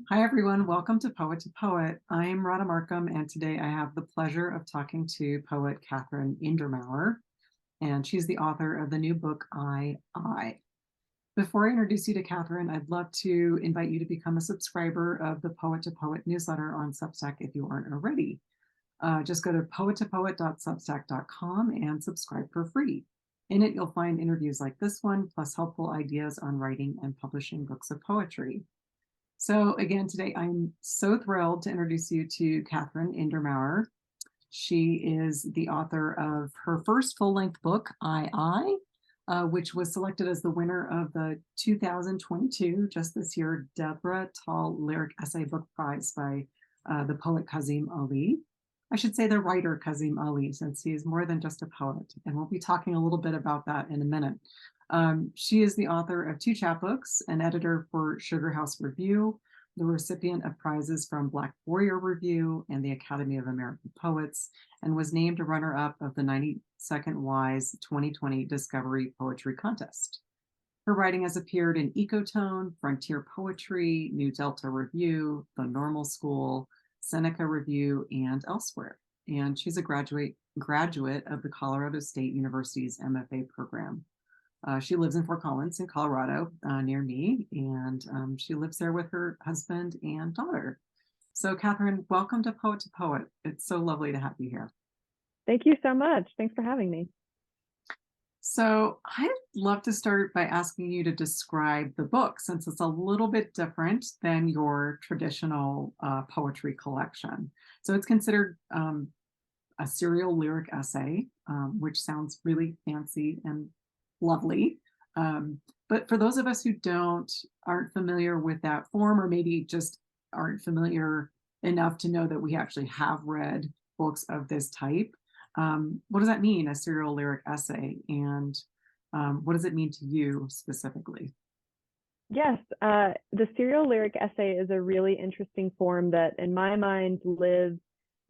Hi, everyone. Welcome to Poet to Poet. I'm Radha Marcum, and today I have the pleasure of talking to poet Katherine Indermaur, and she's the author of the new book, I. Before I introduce you to Katherine, I'd love to invite you to become a subscriber of the Poet to Poet newsletter on Substack if you aren't already. Just go to poettopoet.substack.com and subscribe for free. In it, you'll find interviews like this one, plus helpful ideas on writing and publishing books of poetry. So again, today I'm so thrilled to introduce you to Katherine Indermaur. She is the author of her first full-length book, I, which was selected as the winner of the 2022, just this year, Deborah Tall Lyric Essay Book Prize by the poet Kazim Ali. I should say the writer Kazim Ali, since he is more than just a poet. And we'll be talking a little bit about that in a minute. She is the author of 2 chapbooks, an editor for Sugar House Review, the recipient of prizes from Black Warrior Review and the Academy of American Poets, and was named a runner-up of the 92nd Wise 2020 Discovery Poetry Contest. Her writing has appeared in Ecotone, Frontier Poetry, New Delta Review, The Normal School, Seneca Review, and elsewhere. And she's a graduate of the Colorado State University's MFA program. She lives in Fort Collins in Colorado, near me, and she lives there with her husband and daughter. So Katherine, welcome to Poet. It's so lovely to have you here. Thank you so much. Thanks for having me. So I'd love to start by asking you to describe the book, since it's a little bit different than your traditional poetry collection. So it's considered a serial lyric essay, which sounds really fancy and lovely. But for those of us who aren't familiar with that form, or maybe just aren't familiar enough to know that we actually have read books of this type, what does that mean, a serial lyric essay? And what does it mean to you specifically? Yes, the serial lyric essay is a really interesting form that, in my mind, lives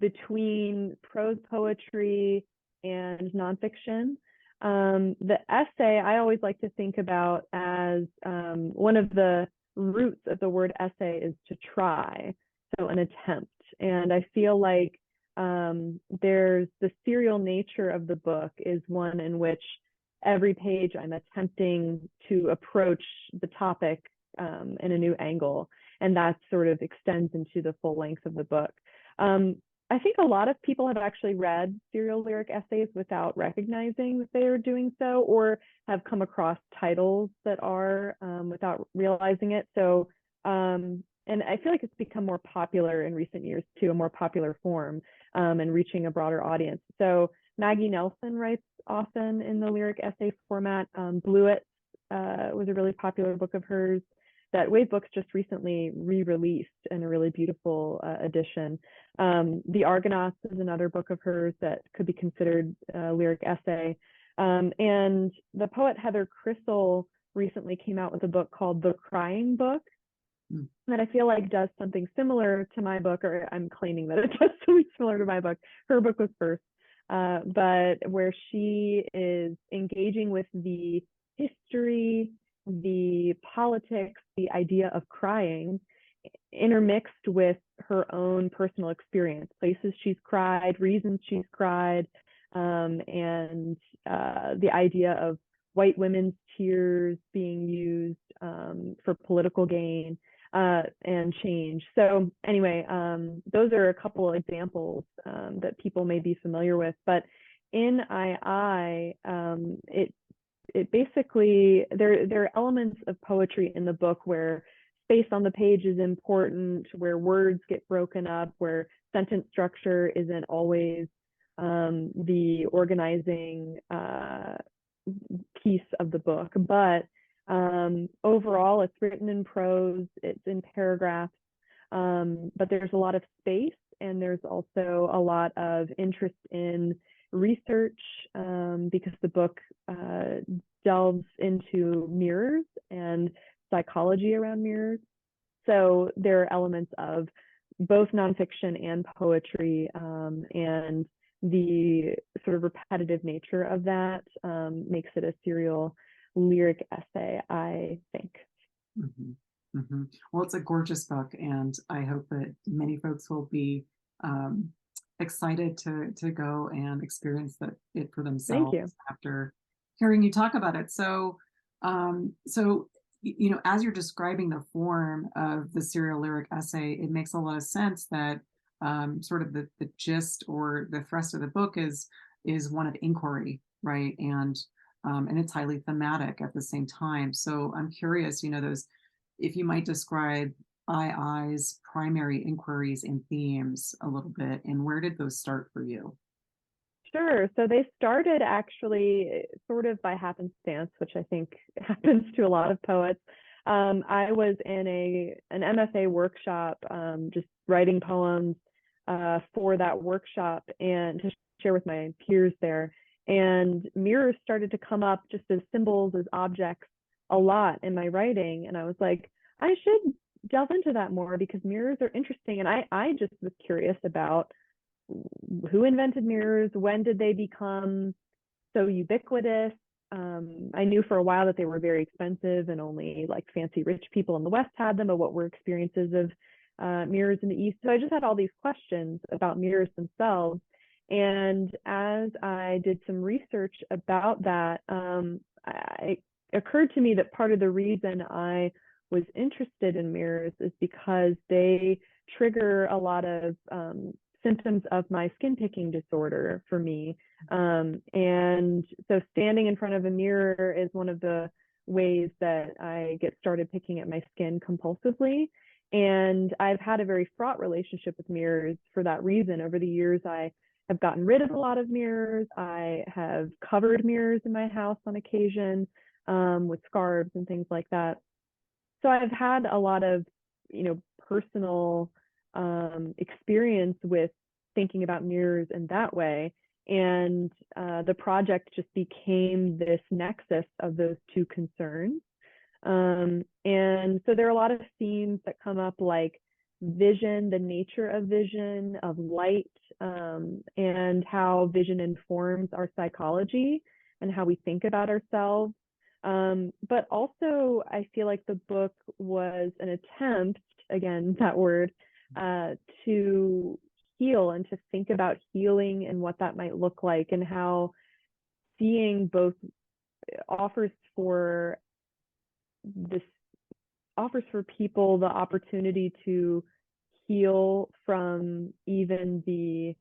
between prose poetry and nonfiction. The essay I always like to think about as one of the roots of the word essay is to try, so an attempt. And I feel like there's the serial nature of the book is one in which every page I'm attempting to approach the topic in a new angle, and that sort of extends into the full length of the book. I think a lot of people have actually read serial lyric essays without recognizing that they are doing so, or have come across titles that are without realizing it. So, and I feel like it's become more popular in recent years too, a more popular form, and reaching a broader audience. So Maggie Nelson writes often in the lyric essay format. Blewett was a really popular book of hers that Wave Books just recently re-released in a really beautiful edition. The Argonauts is another book of hers that could be considered a lyric essay. And the poet Heather Crissell recently came out with a book called The Crying Book, that I feel like does something similar to my book, or I'm claiming that it does something similar to my book. Her book was first, but where she is engaging with the history, the politics, the idea of crying, intermixed with her own personal experience, places she's cried, reasons she's cried, and the idea of white women's tears being used for political gain and change. So anyway, those are a couple examples that people may be familiar with. But in I, it basically, there are elements of poetry in the book where space on the page is important, where words get broken up, where sentence structure isn't always the organizing piece of the book. But overall, it's written in prose, it's in paragraphs, but there's a lot of space, and there's also a lot of interest in research, because the book delves into mirrors and psychology around mirrors. So there are elements of both nonfiction and poetry, and the sort of repetitive nature of that makes it a serial lyric essay, I think. Mm-hmm. Well, it's a gorgeous book, and I hope that many folks will be um, excited to go and experience it for Thank themselves you. after hearing you talk about it. So, as you're describing the form of the serial lyric essay, it makes a lot of sense that sort of the gist or the thrust of the book is one of inquiry, right? And it's highly thematic at the same time. So I'm curious, those, if you might describe II's primary inquiries and themes a little bit, and where did those start for you? Sure. So they started actually sort of by happenstance, which I think happens to a lot of poets. I was in an MFA workshop, just writing poems for that workshop and to share with my peers there. And mirrors started to come up just as symbols, as objects, a lot in my writing. And I was like, I should delve into that more because mirrors are interesting. And I just was curious about who invented mirrors, when did they become so ubiquitous. I knew for a while that they were very expensive and only like fancy rich people in the West had them, but what were experiences of mirrors in the East? So I just had all these questions about mirrors themselves. And as I did some research about that, it occurred to me that part of the reason I was interested in mirrors is because they trigger a lot of symptoms of my skin picking disorder for me. And so standing in front of a mirror is one of the ways that I get started picking at my skin compulsively. And I've had a very fraught relationship with mirrors for that reason. Over the years, I have gotten rid of a lot of mirrors. I have covered mirrors in my house on occasion with scarves and things like that. So I've had a lot of, personal experience with thinking about mirrors in that way. And the project just became this nexus of those two concerns. And so there are a lot of themes that come up like vision, the nature of vision, of light, and how vision informs our psychology and how we think about ourselves. But also, I feel like the book was an attempt, again, that word, to heal and to think about healing and what that might look like, and how seeing both offers for this offers for people the opportunity to heal from even the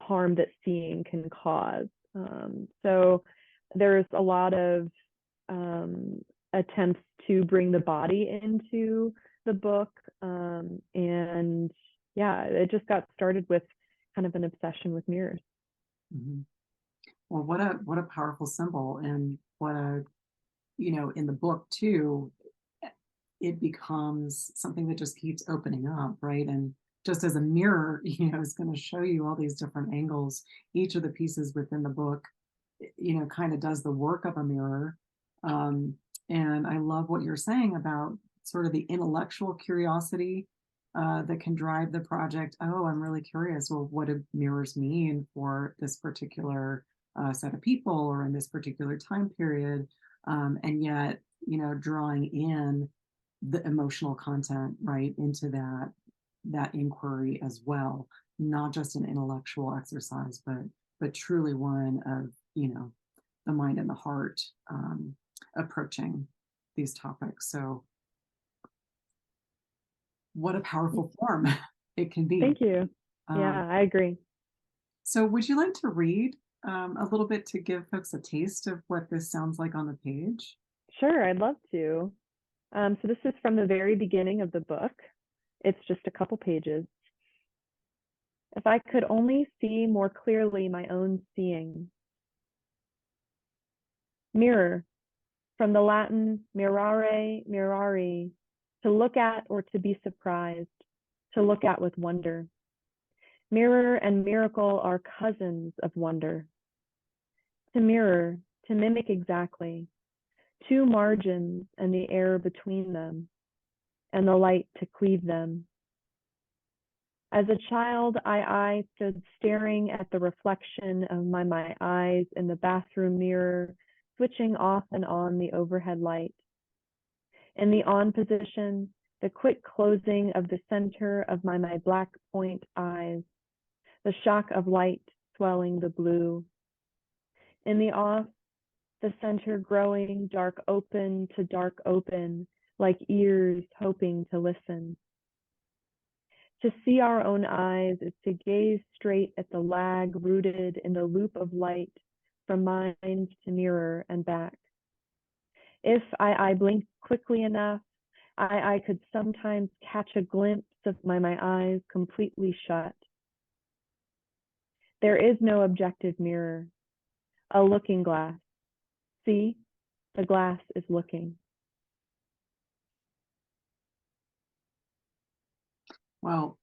harm that seeing can cause. So there's a lot of attempts to bring the body into the book. And yeah, it just got started with kind of an obsession with mirrors. Mhm. Well, what a powerful symbol, and what a, in the book too, it becomes something that just keeps opening up, right? And just as a mirror, is going to show you all these different angles. Each of the pieces within the book, kind of does the work of a mirror. Um, and I love what you're saying about sort of the intellectual curiosity that can drive the project. Oh, I'm really curious. Well, what do mirrors mean for this particular set of people or in this particular time period? And yet, drawing in the emotional content right into that inquiry as well, not just an intellectual exercise, but truly one of the mind and the heart, approaching these topics. So what a powerful form it can be. Thank you. Um, Yeah, I agree. so would you like to read a little bit to give folks a taste of what this sounds like on the page? Sure, I'd love to. So this is from the very beginning of the book. It's just a couple pages. If I could only see more clearly my own seeing. Mirror, from the Latin mirare, mirari, to look at or to be surprised, to look at with wonder. Mirror and miracle are cousins of wonder. To mirror, to mimic exactly, two margins and the air between them, and the light to cleave them. As a child, I stood staring at the reflection of my eyes in the bathroom mirror, switching off and on the overhead light. In the on position, the quick closing of the center of my black point eyes, the shock of light swelling the blue. In the off, the center growing dark open to dark open, like ears hoping to listen. To see our own eyes is to gaze straight at the lag rooted in the loop of light from mind to mirror and back. If I blinked quickly enough, I could sometimes catch a glimpse of my eyes completely shut. There is no objective mirror, a looking glass. See, the glass is looking. Well,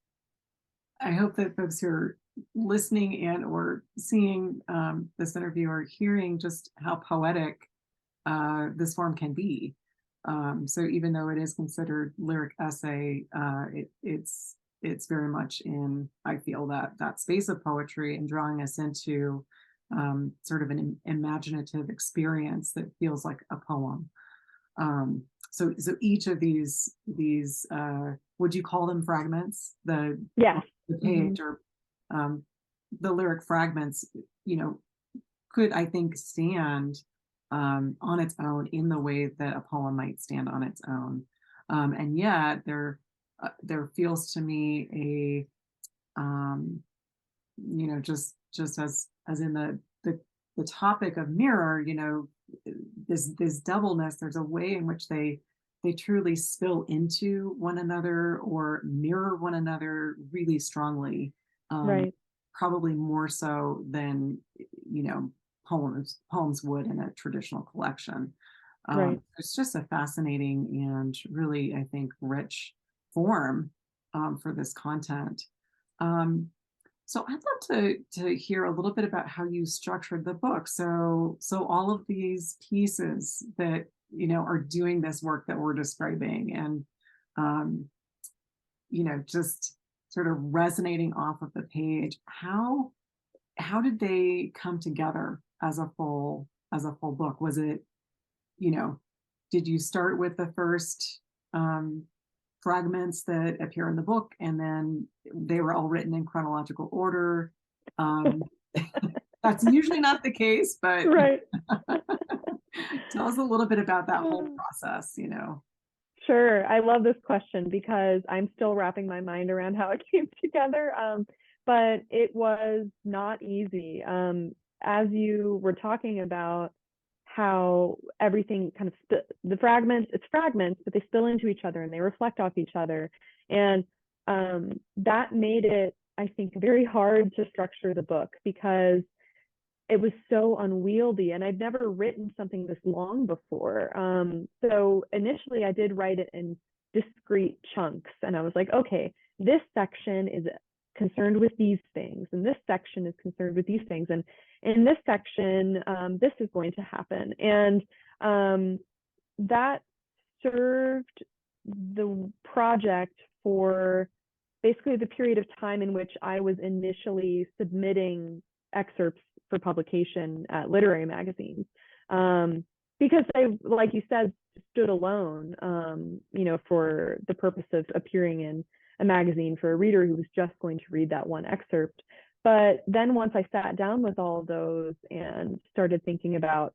I hope that folks who are listening and or seeing this interview are hearing just how poetic this form can be. So even though it is considered lyric essay, it's very much in, I feel, that space of poetry and drawing us into sort of an imaginative experience that feels like a poem. So each of these would you call them fragments? Yes. The page or the lyric fragments, could, I think, stand on its own in the way that a poem might stand on its own. And yet there feels to me a just as in the topic of mirror, this doubleness. There's a way in which they truly spill into one another or mirror one another really strongly. Right. Probably more so than poems would in a traditional collection. Right. It's just a fascinating and really, I think, rich form for this content. So I'd love to hear a little bit about how you structured the book. So all of these pieces that are doing this work that we're describing, and just sort of resonating off of the page. How did they come together as a full book? Was it, did you start with the first fragments that appear in the book, and then they were all written in chronological order? That's usually not the case, but right. Tell us a little bit about that whole process. Sure. I love this question because I'm still wrapping my mind around how it came together. But it was not easy. As you were talking about how everything kind of the fragments, it's fragments, but they spill into each other and they reflect off each other. And that made it, I think, very hard to structure the book because it was so unwieldy, and I'd never written something this long before. So initially I did write it in discrete chunks, and I was like, okay, this section is concerned with these things, and this section is concerned with these things, and in this section, this is going to happen. And that served the project for basically the period of time in which I was initially submitting excerpts for publication at literary magazines, because they, like you said, stood alone, for the purpose of appearing in a magazine for a reader who was just going to read that one excerpt. But then once I sat down with all of those and started thinking about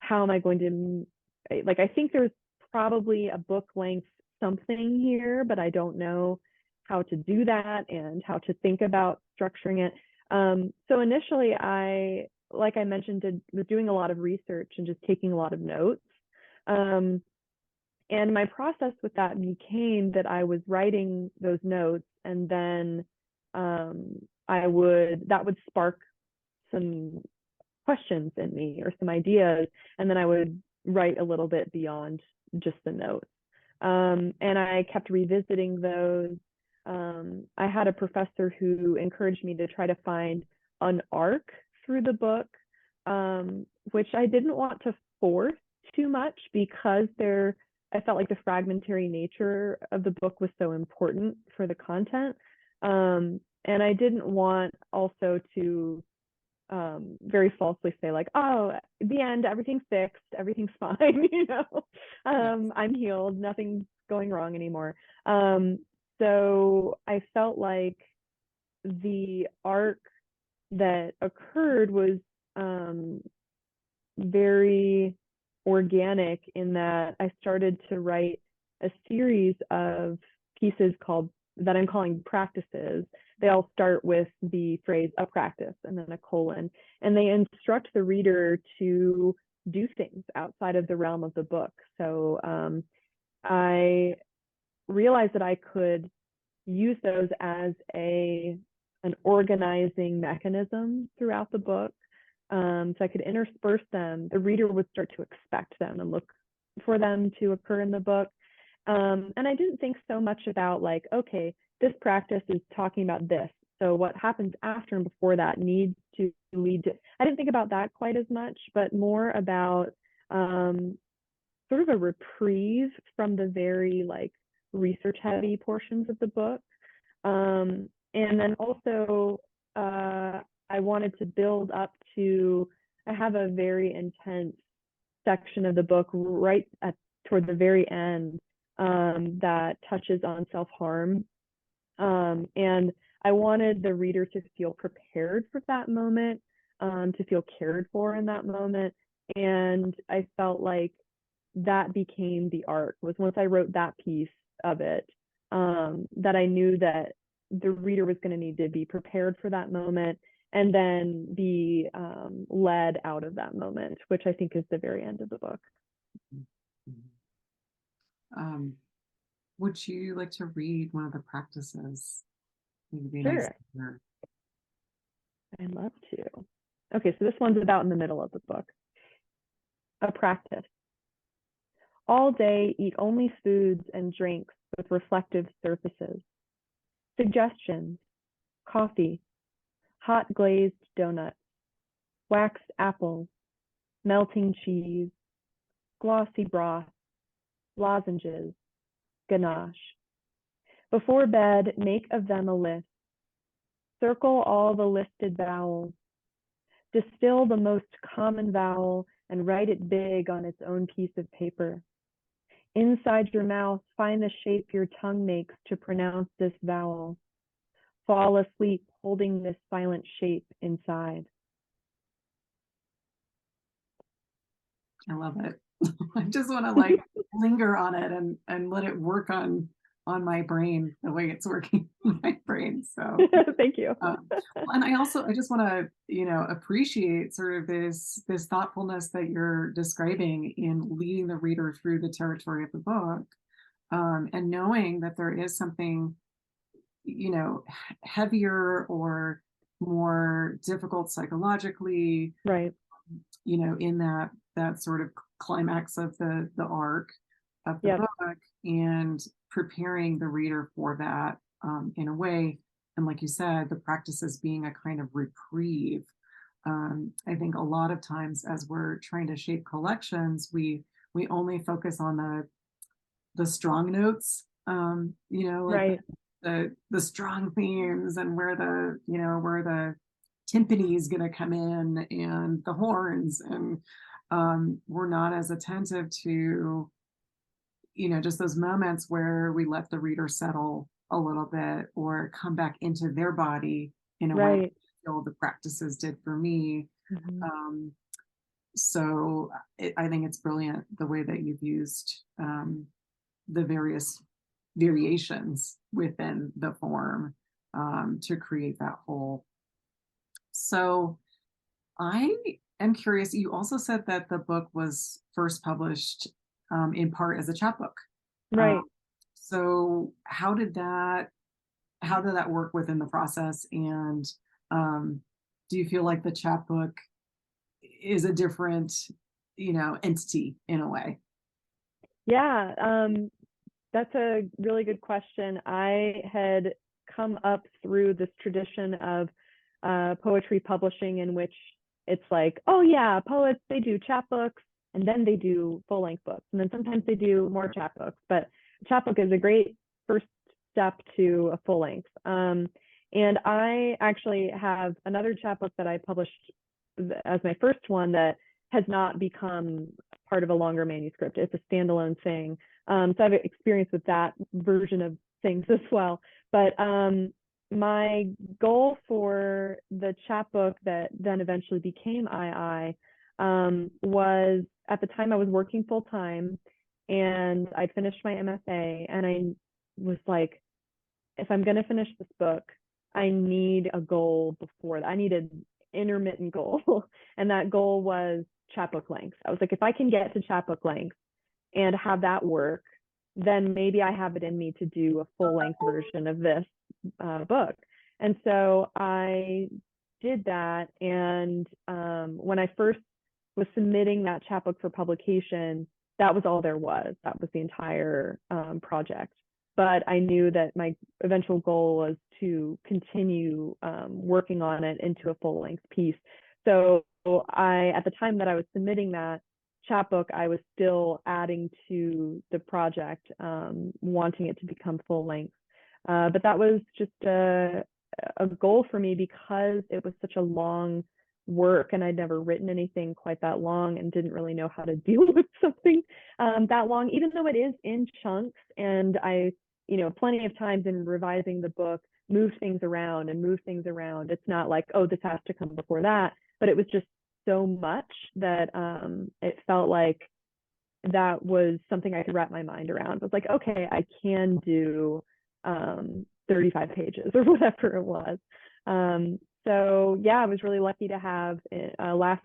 how am I going to, I think there's probably a book length something here, but I don't know how to do that and how to think about structuring it. So initially I, like I mentioned, was doing a lot of research and just taking a lot of notes. And my process with that became that I was writing those notes, and then that would spark some questions in me or some ideas, and then I would write a little bit beyond just the notes. And I kept revisiting those. I had a professor who encouraged me to try to find an arc through the book, which I didn't want to force too much because I felt like the fragmentary nature of the book was so important for the content. And I didn't want also to very falsely say like, oh, the end, everything's fixed, everything's fine, I'm healed. Nothing's going wrong anymore. So I felt like the arc that occurred was very organic in that I started to write a series of pieces that I'm calling practices. They all start with the phrase a practice and then a colon, and they instruct the reader to do things outside of the realm of the book. So I realized that I could use those as an organizing mechanism throughout the book. So I could intersperse them. The reader would start to expect them and look for them to occur in the book. And I didn't think so much about like, okay, this practice is talking about this. So what happens after and before that needs to lead to, I didn't think about that quite as much, but more about sort of a reprieve from the very like research heavy portions of the book. And then also I wanted to build up to, I have a very intense section of the book right toward the very end that touches on self-harm. And I wanted the reader to feel prepared for that moment, to feel cared for in that moment. And I felt like that became the arc, was once I wrote that piece of it, that I knew that the reader was going to need to be prepared for that moment and then be led out of that moment, which I think is the very end of the book. Would you like to read one of the practices? It would be Sure. nice to hear. I'd love to. Okay, so this one's about in the middle of the book. A practice. All day, eat only foods and drinks with reflective surfaces. Suggestions: coffee, hot glazed donuts, waxed apples, melting cheese, glossy broth, lozenges, ganache. Before bed, make of them a list. Circle all the listed vowels. Distill the most common vowel and write it big on its own piece of paper. Inside your mouth, find the shape your tongue makes to pronounce this vowel. Fall asleep holding this silent shape inside. I love it. I just want to like linger on it and let it work on my brain the way it's working in my brain. So thank you. And I just want to, appreciate sort of this thoughtfulness that you're describing in leading the reader through the territory of the book, and knowing that there is something, heavier or more difficult psychologically, right, in that sort of climax of the arc of the yep. book, and preparing the reader for that in a way. And like you said, the practices being a kind of reprieve. I think a lot of times as we're trying to shape collections, we only focus on the strong notes, like right. the strong themes and where the timpani is going to come in and the horns, and we're not as attentive to just those moments where we let the reader settle a little bit or come back into their body in a way that the practices did for me. Mm-hmm. So I think it's brilliant the way that you've used the various variations within the form to create that whole. So I am curious, you also said that the book was first published in part as a chapbook. Right. So how did that work within the process? And do you feel like the chapbook is a different, entity in a way? Yeah, that's a really good question. I had come up through this tradition of poetry publishing in which it's like, oh yeah, poets, they do chapbooks and then they do full-length books. And then sometimes they do more chapbooks, but a chapbook is a great first step to a full-length. And I actually have another chapbook that I published as my first one that has not become part of a longer manuscript. It's a standalone thing. So I have experience with that version of things as well. But my goal for the chapbook that then eventually became was, at the time I was working full time and I finished my MFA, and I was like, if I'm going to finish this book, I need a goal before that. I need an intermittent goal. And that goal was chapbook length. I was like, if I can get to chapbook length and have that work, then maybe I have it in me to do a full length version of this book. And so I did that. And when I first was submitting that chapbook for publication, that was all there was. That was the entire project. But I knew that my eventual goal was to continue working on it into a full length piece. So at the time that I was submitting that chapbook, I was still adding to the project, wanting it to become full length. But that was just a goal for me because it was such a long work, and I'd never written anything quite that long and didn't really know how to deal with something that long, even though it is in chunks. And I, plenty of times in revising the book, moved things around. It's not like, oh, this has to come before that, but it was just so much that it felt like that was something I could wrap my mind around. It was like, okay, I can do 35 pages or whatever it was. So yeah, I was really lucky to have last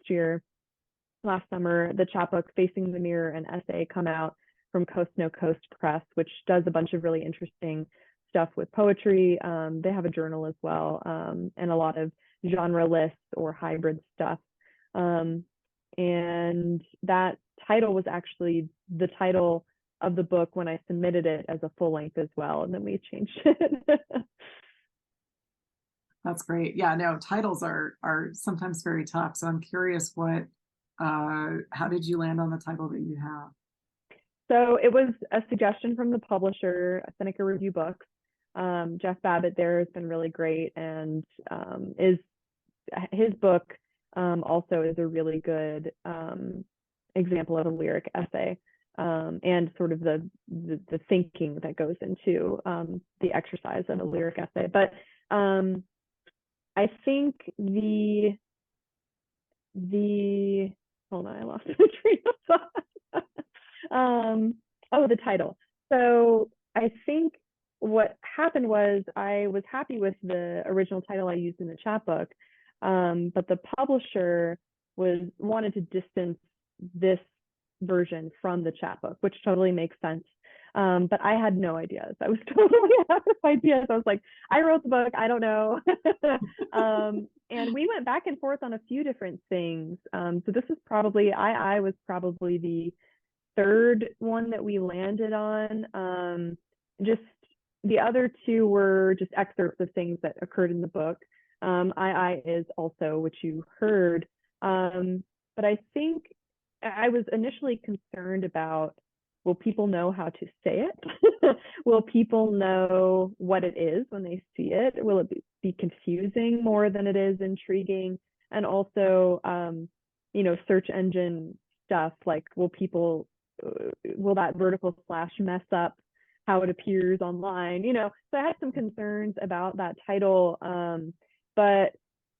summer, the chapbook Facing the Mirror, an essay, come out from Coast No Coast Press, which does a bunch of really interesting stuff with poetry. They have a journal as well, and a lot of genre lists or hybrid stuff. And that title was actually the title of the book when I submitted it as a full length as well, and then we changed it. That's great. Yeah, no, titles are sometimes very tough. So I'm curious how did you land on the title that you have? So it was a suggestion from the publisher, Seneca Review Books. Jeff Babbitt there has been really great, and his book also is a really good example of a lyric essay, and sort of the thinking that goes into the exercise of a lyric essay. But I think the hold on, I lost my train of thought. The title. So I think what happened was I was happy with the original title I used in the chapbook, but the publisher wanted to distance this version from the chapbook, which totally makes sense. But I had no ideas. I was totally out of ideas. I was like, I wrote the book, I don't know. And we went back and forth on a few different things. So this is probably, I was probably the third one that we landed on. Just the other two were just excerpts of things that occurred in the book. I is also, which you heard. But I think I was initially concerned about, will people know how to say it? Will people know what it is when they see it? Will it be confusing more than it is intriguing? And also, search engine stuff, like will that vertical slash mess up how it appears online? So I had some concerns about that title, but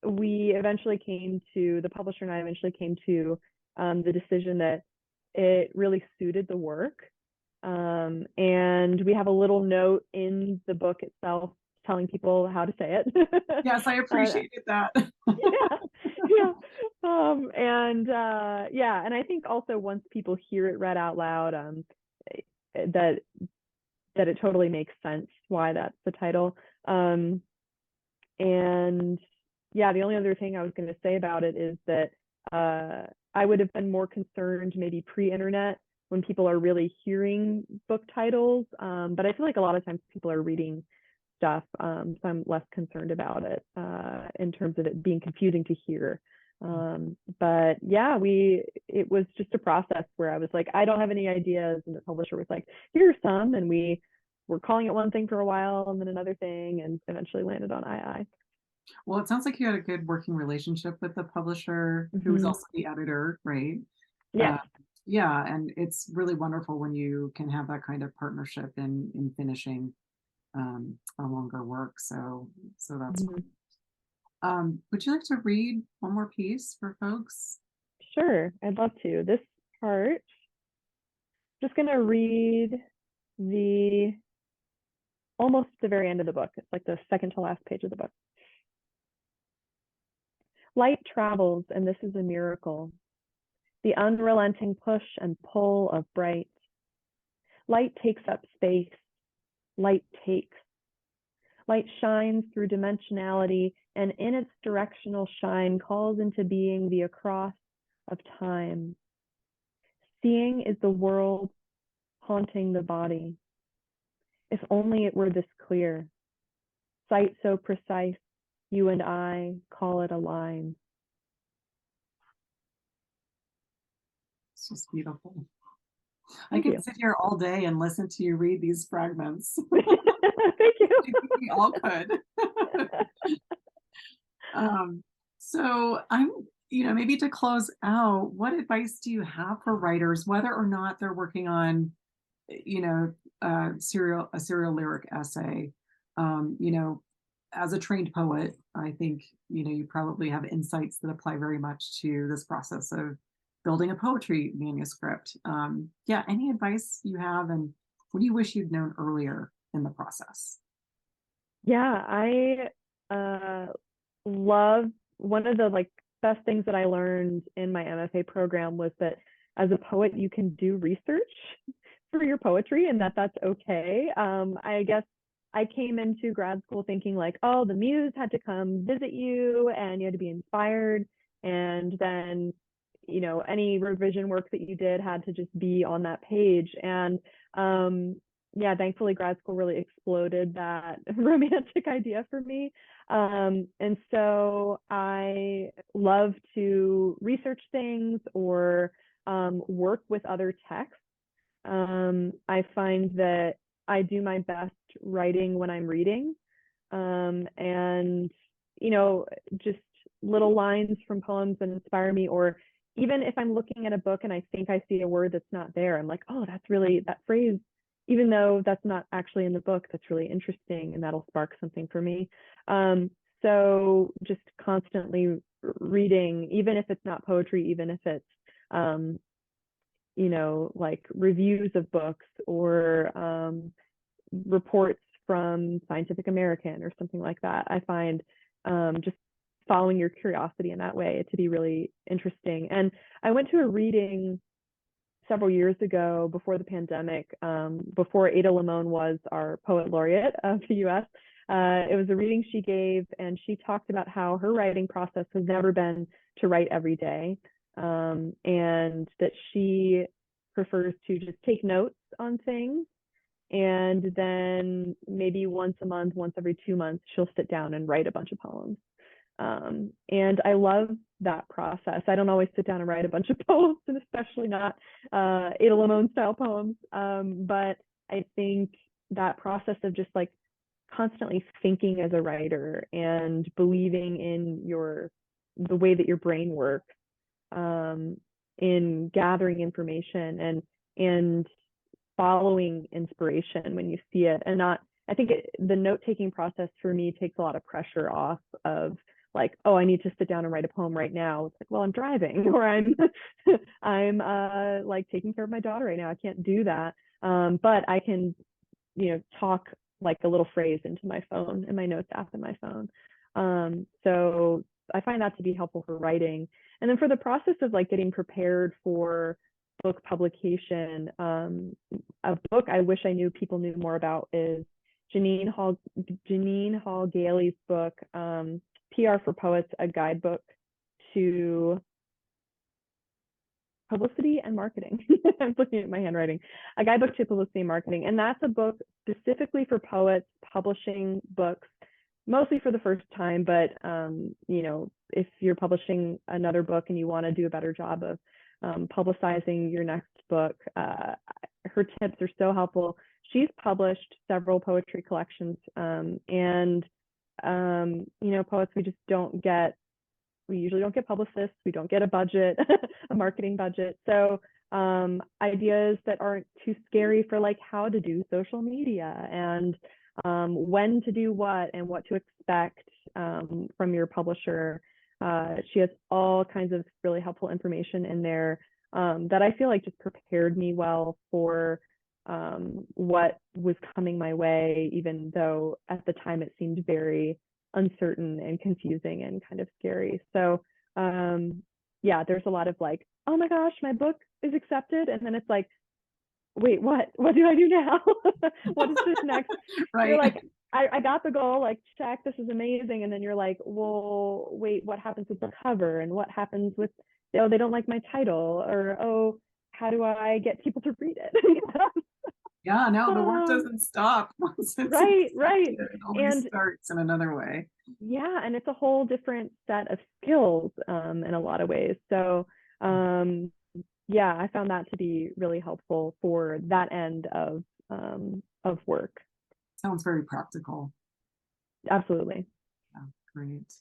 the publisher and I eventually came to the decision that it really suited the work. And we have a little note in the book itself telling people how to say it. Yes, I appreciated that. Yeah. And I think also once people hear it read out loud, that it totally makes sense why that's the title. And yeah, the only other thing I was going to say about it is that I would have been more concerned maybe pre-internet when people are really hearing book titles. But I feel like a lot of times people are reading stuff, so I'm less concerned about it in terms of it being confusing to hear. But yeah, it was just a process where I was like, I don't have any ideas, and the publisher was like, here's some, and we were calling it one thing for a while and then another thing, and eventually landed on II. Well, it sounds like you had a good working relationship with the publisher, who was also the editor, right? Yeah. Yeah, and it's really wonderful when you can have that kind of partnership in finishing a longer work. So that's Mhm. would you like to read one more piece for folks? Sure, I'd love to. This part, just gonna read the almost the very end of the book. It's like the second to last page of the book. Light travels, and this is a miracle. The unrelenting push and pull of bright. Light takes up space. Light takes. Light shines through dimensionality, and in its directional shine calls into being the across of time. Seeing is the world haunting the body. If only it were this clear. Sight so precise, you and I call it a line. It's just beautiful. I Thank could you. sit here all day and listen to you read these fragments. Thank you. I think we all could. Um, so I'm, maybe to close out, what advice do you have for writers, whether or not they're working on, a serial lyric essay? As a trained poet, I think, you probably have insights that apply very much to this process of building a poetry manuscript. Yeah, any advice you have, and what do you wish you'd known earlier in the process? Yeah, I love one of the best things that I learned in my MFA program was that as a poet you can do research for your poetry and that's okay. I guess I came into grad school thinking like, oh, the muse had to come visit you and you had to be inspired, and then any revision work that you did had to just be on that page. And yeah, thankfully grad school really exploded that romantic idea for me. And so I love to research things or work with other texts. I find that I do my best writing when I'm reading. And, just little lines from poems that inspire me, or even if I'm looking at a book and I think I see a word that's not there, I'm like, oh, that's really that phrase, even though that's not actually in the book, that's really interesting and that'll spark something for me. So just constantly reading, even if it's not poetry, even if it's like reviews of books or reports from Scientific American or something like that. I find just following your curiosity in that way to be really interesting. And I went to a reading several years ago before the pandemic, before Ada Limon was our poet laureate of the US. It was a reading she gave, and she talked about how her writing process has never been to write every day, and that she prefers to just take notes on things, and then maybe once a month, once every 2 months, she'll sit down and write a bunch of poems. And I love that process. I don't always sit down and write a bunch of poems, and especially not Ada Limon style poems. But I think that process of just like constantly thinking as a writer and believing in the way that your brain works, in gathering information and following inspiration when you see it, and not, I think the note-taking process for me takes a lot of pressure off of like, oh, I need to sit down and write a poem right now. It's like, well, I'm driving or I'm like taking care of my daughter right now. I can't do that. But I can, talk like a little phrase into my phone, in my notes app in my phone. So I find that to be helpful for writing. And then for the process of like getting prepared for book publication, a book I wish I knew people knew more about is Janine Hall Gailey's book, PR for Poets, a guidebook to publicity and marketing. I'm looking at my handwriting. A guidebook to publicity and marketing. And that's a book specifically for poets publishing books, mostly for the first time. But, if you're publishing another book and you want to do a better job of publicizing your next book, her tips are so helpful. She's published several poetry collections, and poets, we usually don't get publicists, we don't get a budget, a marketing budget. So ideas that aren't too scary for like how to do social media and when to do what and what to expect from your publisher. She has all kinds of really helpful information in there that I feel like just prepared me well for what was coming my way, even though at the time it seemed very uncertain and confusing and kind of scary. So yeah, there's a lot of like, oh my gosh, my book is accepted. And then it's like, wait, what? What do I do now? What is this next? Right. You're like, I got the goal, like, check, this is amazing. And then you're like, well, wait, what happens with the cover? And what happens with, oh, they don't like my title? Or, oh, how do I get people to read it? Yeah, no, the work doesn't stop once it's right. accepted. It only And starts in another way. yeah, and it's a whole different set of skills in a lot of ways. So yeah, I found that to be really helpful for that end of work. Sounds very practical. Absolutely. Yeah, great.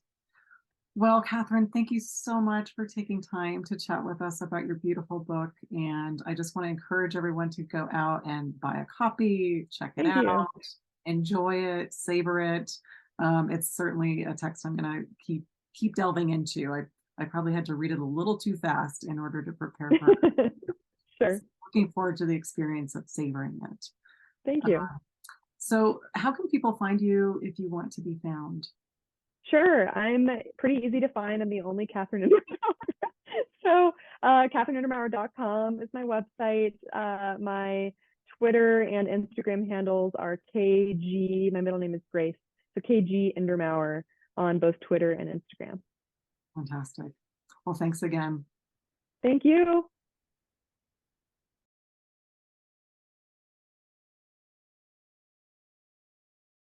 Well, Katherine, thank you so much for taking time to chat with us about your beautiful book. And I just want to encourage everyone to go out and buy a copy, check it Thank out, you. enjoy it, savor it. It's certainly a text I'm going to keep delving into. I probably had to read it a little too fast in order to prepare for it. Sure. Looking forward to the experience of savoring it. Thank you. So how can people find you if you want to be found? Sure. I'm pretty easy to find. I'm the only Katherine Indermaur. So katherineindermaur.com is my website. My Twitter and Instagram handles are KG. My middle name is Grace. So KG Indermaur on both Twitter and Instagram. Fantastic. Well, thanks again. Thank you.